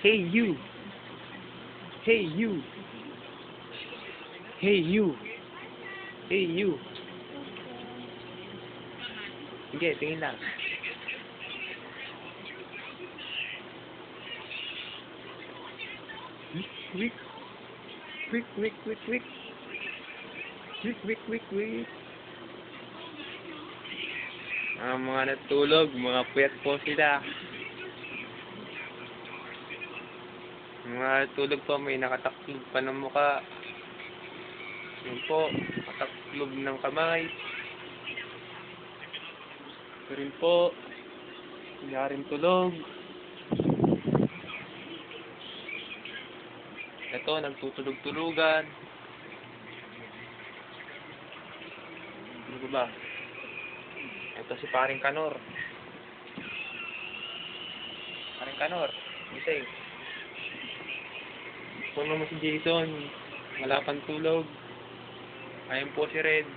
Hey you. Hey you. Hey you. Hey you. Sige, tingin lang. Quick. Quick, quick, quick, quick. Quick, quick, quick, quick. Mga natulog, mga puyat po sila. Mga natulog po, may nakataklob pa ng muka. Yun po, nakataklob ng kamay. Ito rin po, hindi rin tulog. Ito, nagtutulog-tulugan. Ano ba? Ito si Paring Kanor. Paring Kanor, gising. Puno mo si Jason, wala pang tulog. Ayun po si Red.